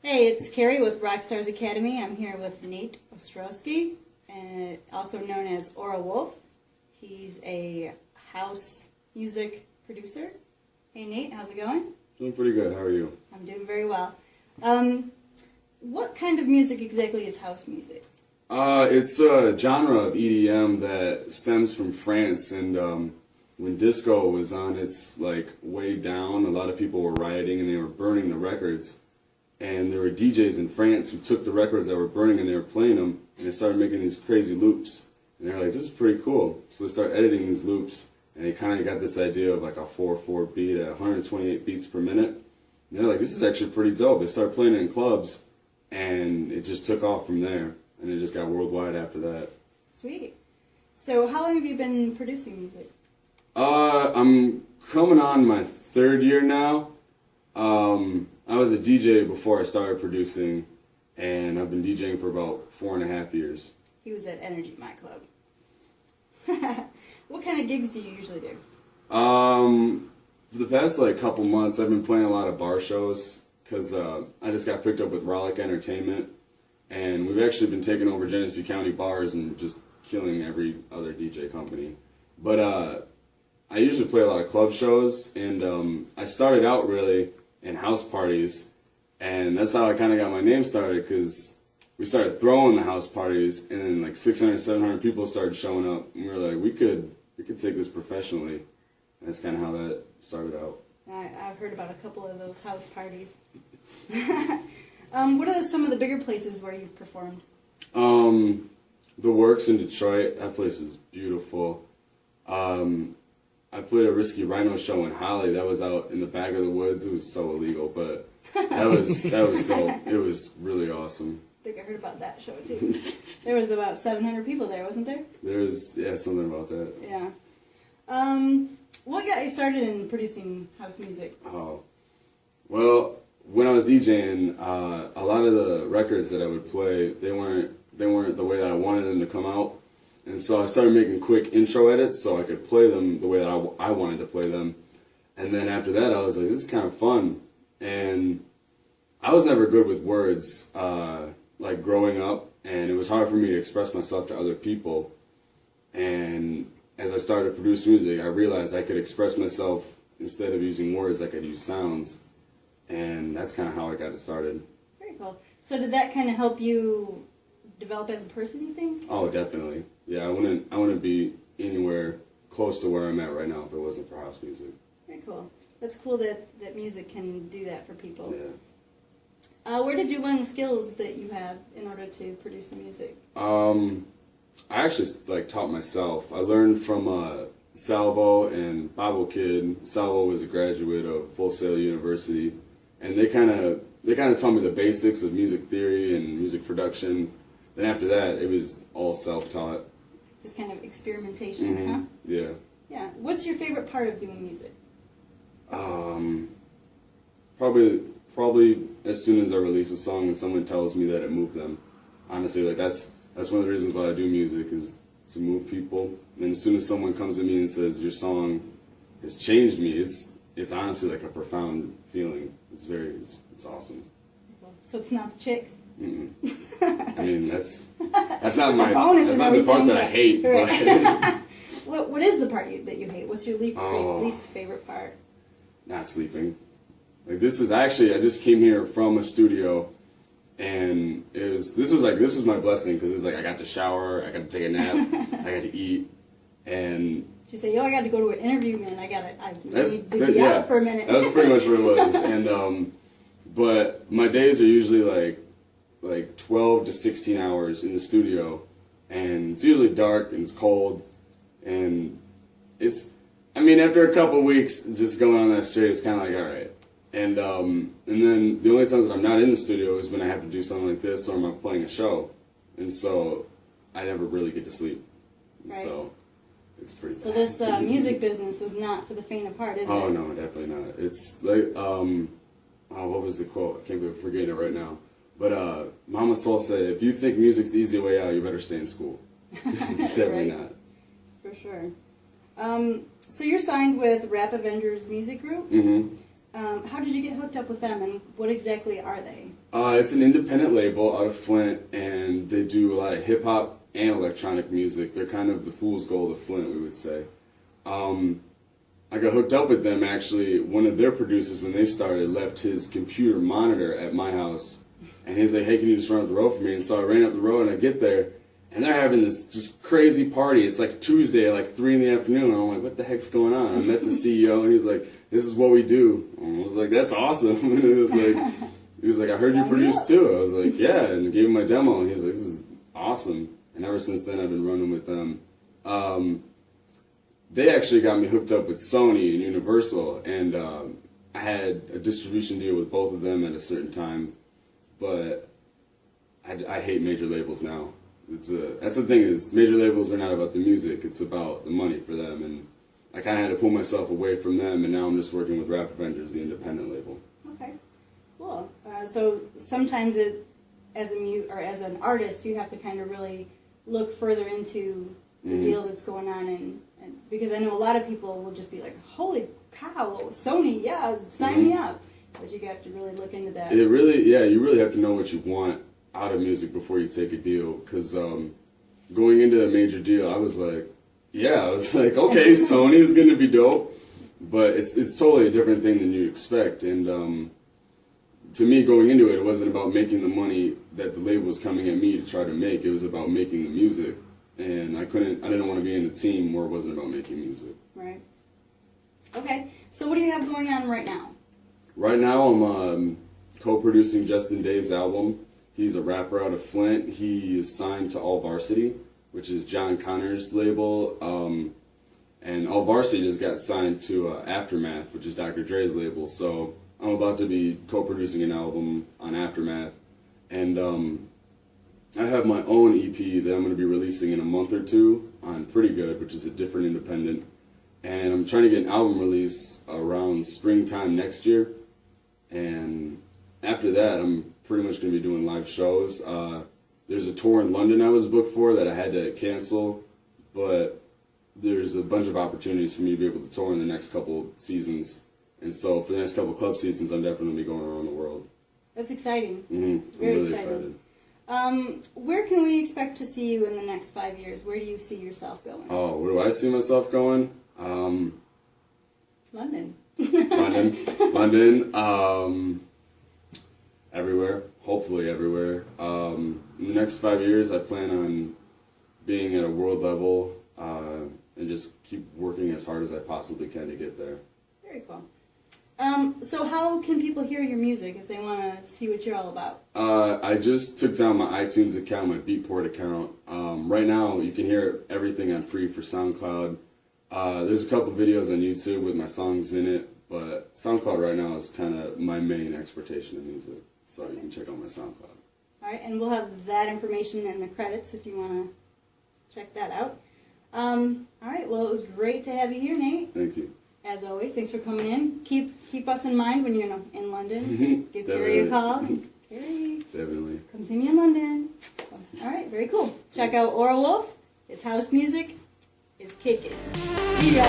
Hey, it's Carrie with Rockstars Academy. I'm here with Nate Ostrowski, also known as Wolfe. He's a house music producer. Hey Nate, how's it going? Doing pretty good. How are you? I'm doing very well. What kind of music exactly is house music? It's a genre of EDM that stems from France, and when disco was on its way down, a lot of people were rioting and they were burning the records. And there were DJs in France who took the records that were burning and they were playing them, and they started making these crazy loops. And they were like, this is pretty cool. So they started editing these loops, and they kind of got this idea of like a 4/4 beat at 128 beats per minute. And they're like, this is actually pretty dope. They started playing it in clubs, and it just took off from there. And it just got worldwide after that. Sweet. So how long have you been producing music? I'm coming on my third year now. I was a DJ before I started producing, and I've been DJing for about 4.5 years. He was at Energy My Club. What kind of gigs do you usually do? For the past couple months, I've been playing a lot of bar shows because I just got picked up with Rollick Entertainment, and we've actually been taking over Genesee County bars and just killing every other DJ company. But I usually play a lot of club shows, and I started out really in house parties, and that's how I kind of got my name started, because we started throwing the house parties, and then 600, 700 people started showing up, and we were like, we could take this professionally. And that's kind of how that started out. I've heard about a couple of those house parties. What are some of the bigger places where you've performed? The Works in Detroit. That place is beautiful. I played a Risky Rhino show in Holly. That was out in the back of the woods. It was so illegal, but that was dope. It was really awesome. I think I heard about that show too. There was about 700 people there, wasn't there? There was, yeah, something about that. Yeah. What got you started in producing house music? Oh, well, when I was DJing, a lot of the records that I would play, they weren't the way that I wanted them to come out. And so I started making quick intro edits so I could play them the way that I wanted to play them. And then after that, I was like, this is kind of fun. And I was never good with words, growing up, and it was hard for me to express myself to other people. And as I started to produce music, I realized I could express myself, instead of using words, I could use sounds. And that's kind of how I got it started. Very cool. So did that kind of help you develop as a person, you think? Oh, definitely. Yeah, I wouldn't be anywhere close to where I'm at right now if it wasn't for house music. Very cool. That's cool that music can do that for people. Yeah. Where did you learn the skills that you have in order to produce the music? I actually taught myself. I learned from Salvo and Bobble Kid. Salvo was a graduate of Full Sail University, and they kind of taught me the basics of music theory and music production. Then after that, it was all self-taught. Just kind of experimentation, huh? Yeah. Yeah. What's your favorite part of doing music? Probably as soon as I release a song and someone tells me that it moved them. Honestly, that's one of the reasons why I do music, is to move people. And as soon as someone comes to me and says, your song has changed me, it's honestly a profound feeling. It's awesome. So it's not the chicks? Mm-mm. I mean, that's not that's the part that I hate. Right. What is the part that you hate? What's your least favorite part? Not sleeping. This is actually, I just came here from a studio, and this was my blessing, because it's I got to shower, I got to take a nap, I got to eat, and she said, I got to go to an interview, man. I need to be out for a minute. That was pretty much what it was. And but my days are usually like 12 to 16 hours in the studio, and it's usually dark and it's cold, and after a couple weeks just going on that straight, it's kind of all right. And then the only times that I'm not in the studio is when I have to do something like this, or I'm playing a show, and so I never really get to sleep. Right. So it's pretty. So this music business is not for the faint of heart, is it? Oh no, definitely not. It's what was the quote? I can't be forgetting it right now. But Mama Soul said, if you think music's the easy way out, you better stay in school. It's definitely not. For sure. So you're signed with Rap Avengers Music Group. Mm-hmm. How did you get hooked up with them, and what exactly are they? It's an independent label out of Flint, and they do a lot of hip-hop and electronic music. They're kind of the fool's gold of Flint, we would say. I got hooked up with them, actually. One of their producers, when they started, left his computer monitor at my house, and he's like, hey, can you just run up the road for me? And so I ran up the road, and I get there, and they're having this just crazy party. It's like Tuesday at like 3 in the afternoon, and I'm like, what the heck's going on? I met the CEO, and he's like, this is what we do. And I was like, that's awesome. And he was like, I heard you produce too. I was like, yeah, and I gave him my demo, and he was like, this is awesome. And ever since then, I've been running with them. They actually got me hooked up with Sony and Universal, and I had a distribution deal with both of them at a certain time, but I hate major labels now. That's the thing, is major labels are not about the music, it's about the money for them, and I kind of had to pull myself away from them, and now I'm just working with Rap Avengers, the independent label. Okay, cool. So sometimes as an artist, you have to kind of really look further into the deal that's going on, and because I know a lot of people will just be like, holy cow, Sony, yeah, sign me up. But you have to really look into that. You really have to know what you want out of music before you take a deal, because going into a major deal, I was like, okay, Sony's going to be dope, but it's totally a different thing than you expect, and to me, going into it, it wasn't about making the money that the label was coming at me to try to make. It was about making the music, and I didn't want to be in a team where it wasn't about making music. Right. Okay, so what do you have going on right now? Right now, I'm co-producing Justin Day's album. He's a rapper out of Flint. He is signed to All Varsity, which is John Connor's label, and All Varsity just got signed to Aftermath, which is Dr. Dre's label. So I'm about to be co-producing an album on Aftermath, and I have my own EP that I'm going to be releasing in a month or two on Pretty Good, which is a different independent, and I'm trying to get an album release around springtime next year, and after that I'm pretty much going to be doing live shows. There's a tour in London I was booked for that I had to cancel, but there's a bunch of opportunities for me to be able to tour in the next couple seasons. And so for the next couple club seasons, I'm definitely going to be going around the world. That's exciting. I'm really excited. Where can we expect to see you in the next 5 years? Where do you see yourself going? Oh, where do I see myself going? London. London. Everywhere. Hopefully everywhere. In the next 5 years, I plan on being at a world level and just keep working as hard as I possibly can to get there. Very cool. So how can people hear your music if they want to see what you're all about? I just took down my iTunes account, my Beatport account. Right now, you can hear everything on free for SoundCloud. There's a couple videos on YouTube with my songs in it, but SoundCloud right now is kind of my main exportation of music. So you can check out my SoundCloud. All right, and we'll have that information in the credits if you want to check that out. All right, well, it was great to have you here, Nate. Thank you. As always, thanks for coming in. Keep us in mind when you're in London. Give Carrie a call. Carrie, definitely. Come see me in London. All right, very cool. Check out Wolfe. His house music is kicking. See ya.